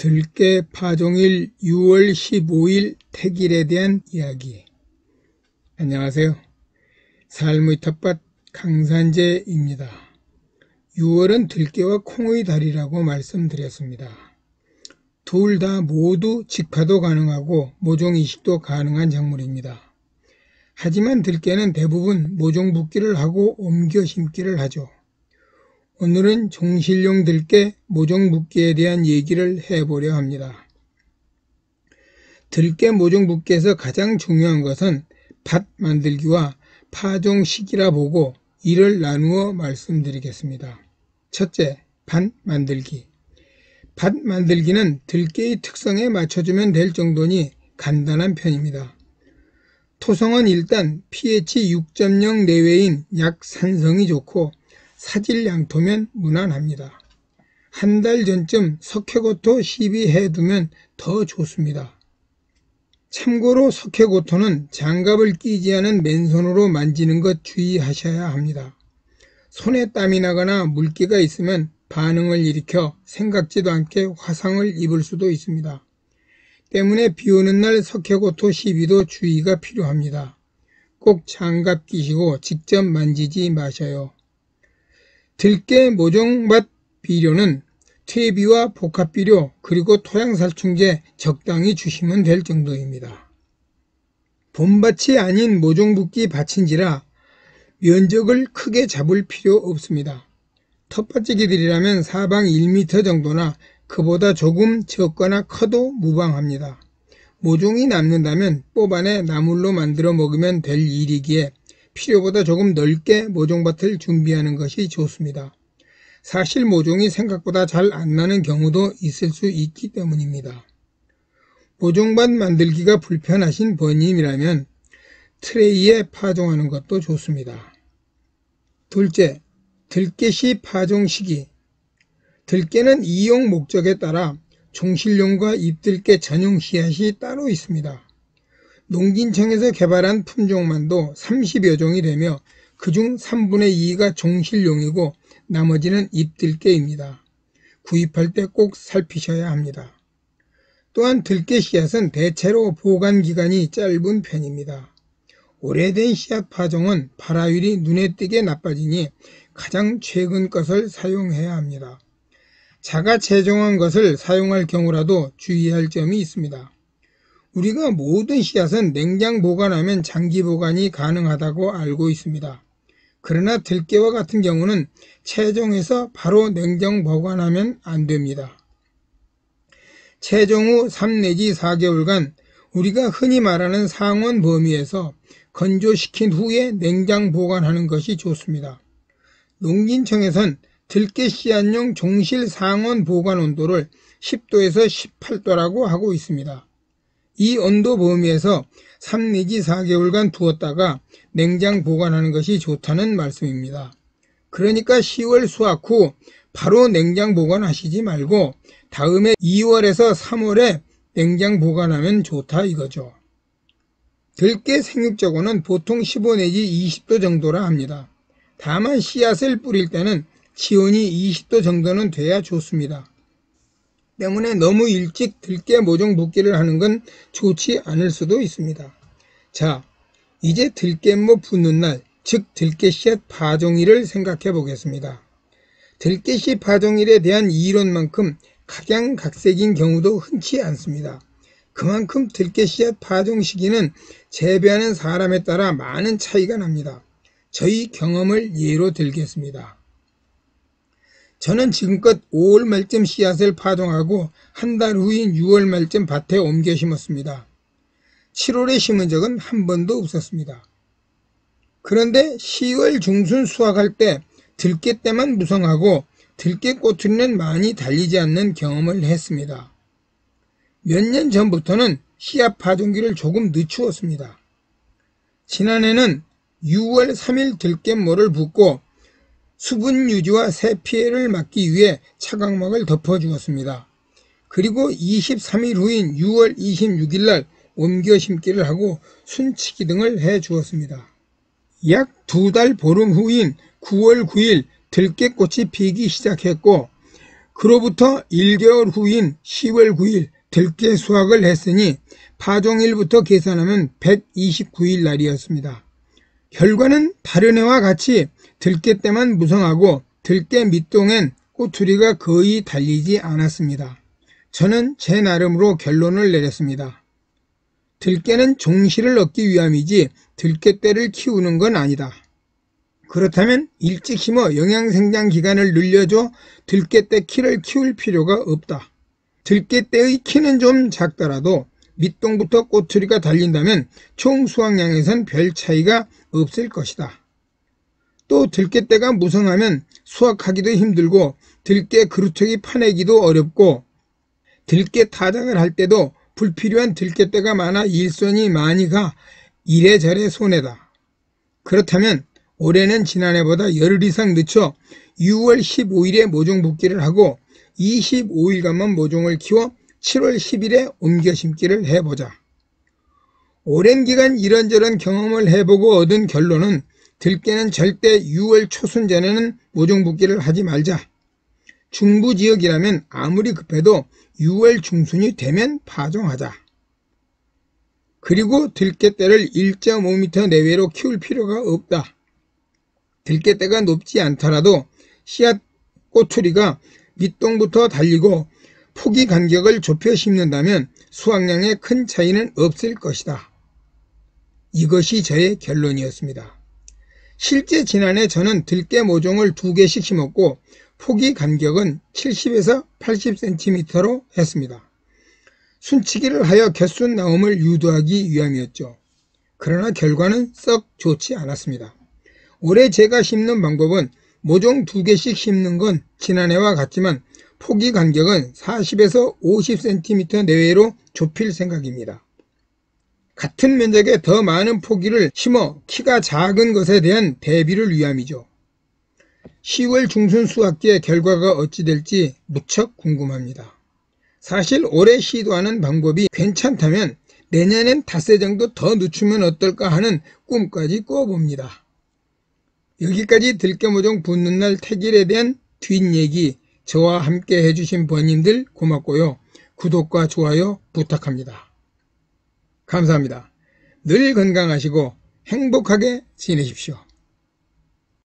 들깨 파종일 6월 15일 택일에 대한 이야기. 안녕하세요. 삶의 텃밭 강산재입니다. 6월은 들깨와 콩의 달이라고 말씀드렸습니다. 둘 다 모두 직화도 가능하고 모종 이식도 가능한 작물입니다. 하지만 들깨는 대부분 모종 붓기를 하고 옮겨 심기를 하죠. 오늘은 종실용 들깨 모종 붓기에 대한 얘기를 해보려 합니다. 들깨 모종 붓기에서 가장 중요한 것은 밭 만들기와 파종 시기라 보고 이를 나누어 말씀드리겠습니다. 첫째, 밭 만들기. 밭 만들기는 들깨의 특성에 맞춰주면 될 정도니 간단한 편입니다. 토성은 일단 pH 6.0 내외인 약 산성이 좋고 사질양토면 무난합니다. 한 달 전쯤 석회고토 시비해두면 더 좋습니다. 참고로 석회고토는 장갑을 끼지 않은 맨손으로 만지는 것 주의하셔야 합니다. 손에 땀이 나거나 물기가 있으면 반응을 일으켜 생각지도 않게 화상을 입을 수도 있습니다. 때문에 비오는 날 석회고토 시비도 주의가 필요합니다. 꼭 장갑 끼시고 직접 만지지 마셔요. 들깨 모종밭 비료는 퇴비와 복합비료 그리고 토양살충제 적당히 주시면 될 정도입니다. 봄밭이 아닌 모종붓기 밭인지라 면적을 크게 잡을 필요 없습니다. 텃밭지기들이라면 사방 1m 정도나 그보다 조금 적거나 커도 무방합니다. 모종이 남는다면 뽑아내 나물로 만들어 먹으면 될 일이기에 필요보다 조금 넓게 모종밭을 준비하는 것이 좋습니다. 사실 모종이 생각보다 잘 안 나는 경우도 있을 수 있기 때문입니다. 모종밭 만들기가 불편하신 번님이라면 트레이에 파종하는 것도 좋습니다. 둘째, 들깨씨 파종 시기. 들깨는 이용 목적에 따라 종실용과 잎들깨 전용 씨앗이 따로 있습니다. 농진청에서 개발한 품종만도 30여 종이 되며 그중 3분의 2가 종실용이고 나머지는 잎들깨입니다. 구입할 때 꼭 살피셔야 합니다. 또한 들깨 씨앗은 대체로 보관기간이 짧은 편입니다. 오래된 씨앗 파종은 발화율이 눈에 띄게 나빠지니 가장 최근 것을 사용해야 합니다. 자가 채종한 것을 사용할 경우라도 주의할 점이 있습니다. 우리가 모든 씨앗은 냉장 보관하면 장기 보관이 가능하다고 알고 있습니다. 그러나 들깨와 같은 경우는 채종해서 바로 냉장 보관하면 안 됩니다. 채종 후 3 내지 4개월간 우리가 흔히 말하는 상온 범위에서 건조시킨 후에 냉장 보관하는 것이 좋습니다. 농진청에선 들깨 씨앗용 종실 상온 보관 온도를 10도에서 18도라고 하고 있습니다. 이 온도 범위에서 3 내지 4개월간 두었다가 냉장 보관하는 것이 좋다는 말씀입니다. 그러니까 10월 수확 후 바로 냉장 보관하시지 말고 다음에 2월에서 3월에 냉장 보관하면 좋다 이거죠. 들깨 생육저고는 보통 15 내지 20도 정도라 합니다. 다만 씨앗을 뿌릴 때는 지온이 20도 정도는 돼야 좋습니다. 때문에 너무 일찍 들깨 모종 붓기를 하는 건 좋지 않을 수도 있습니다. 자, 이제 들깨모 붓는 날, 즉 들깨 씨앗 파종일을 생각해 보겠습니다. 들깨 씨 파종일에 대한 이론만큼 각양각색인 경우도 흔치 않습니다. 그만큼 들깨 씨앗 파종 시기는 재배하는 사람에 따라 많은 차이가 납니다. 저희 경험을 예로 들겠습니다. 저는 지금껏 5월 말쯤 씨앗을 파종하고 한 달 후인 6월 말쯤 밭에 옮겨 심었습니다. 7월에 심은 적은 한 번도 없었습니다. 그런데 10월 중순 수확할 때 들깨 때만 무성하고 들깨 꼬투리는 많이 달리지 않는 경험을 했습니다. 몇 년 전부터는 씨앗 파종기를 조금 늦추었습니다. 지난해는 6월 3일 들깨모를 붓고 수분 유지와 새 피해를 막기 위해 차광막을 덮어주었습니다. 그리고 23일 후인 6월 26일 날 옮겨 심기를 하고 순치기 등을 해주었습니다. 약 2달 보름 후인 9월 9일 들깨꽃이 피기 시작했고 그로부터 1개월 후인 10월 9일 들깨 수확을 했으니 파종일부터 계산하면 129일 날이었습니다. 결과는 다른 해와 같이 들깨 때만 무성하고 들깨 밑동엔 꼬투리가 거의 달리지 않았습니다. 저는 제 나름으로 결론을 내렸습니다. 들깨는 종실을 얻기 위함이지 들깨떼를 키우는 건 아니다. 그렇다면 일찍 심어 영양생장 기간을 늘려줘 들깨떼 키를 키울 필요가 없다. 들깨떼의 키는 좀 작더라도 밑동부터 꼬투리가 달린다면 총 수확량에선 별 차이가 없을 것이다. 또 들깨떼가 무성하면 수확하기도 힘들고 들깨 그루터기 파내기도 어렵고 들깨 타작을 할 때도 불필요한 들깨떼가 많아 일손이 많이 가 이래저래 손해다. 그렇다면 올해는 지난해보다 열흘 이상 늦춰 6월 15일에 모종 붓기를 하고 25일간만 모종을 키워 7월 10일에 옮겨 심기를 해보자. 오랜 기간 이런저런 경험을 해보고 얻은 결론은 들깨는 절대 6월 초순 전에는 모종 붓기를 하지 말자. 중부지역이라면 아무리 급해도 6월 중순이 되면 파종하자. 그리고 들깨떼를 1.5m 내외로 키울 필요가 없다. 들깨떼가 높지 않더라도 씨앗 꼬투리가 밑동부터 달리고 포기 간격을 좁혀 심는다면 수확량에 큰 차이는 없을 것이다. 이것이 저의 결론이었습니다. 실제 지난해 저는 들깨 모종을 2개씩 심었고 포기 간격은 70에서 80cm로 했습니다. 순치기를 하여 곁순 나옴을 유도하기 위함이었죠. 그러나 결과는 썩 좋지 않았습니다. 올해 제가 심는 방법은 모종 2개씩 심는 건 지난해와 같지만 포기 간격은 40에서 50cm 내외로 좁힐 생각입니다. 같은 면적에 더 많은 포기를 심어 키가 작은 것에 대한 대비를 위함이죠. 10월 중순 수확기의 결과가 어찌 될지 무척 궁금합니다. 사실 올해 시도하는 방법이 괜찮다면 내년엔 닷새 정도 더 늦추면 어떨까 하는 꿈까지 꿔봅니다. 여기까지 들깨모종 붓는 날 택일에 대한 뒷얘기 저와 함께 해주신 부모님들 고맙고요. 구독과 좋아요 부탁합니다. 감사합니다. 늘 건강하시고 행복하게 지내십시오.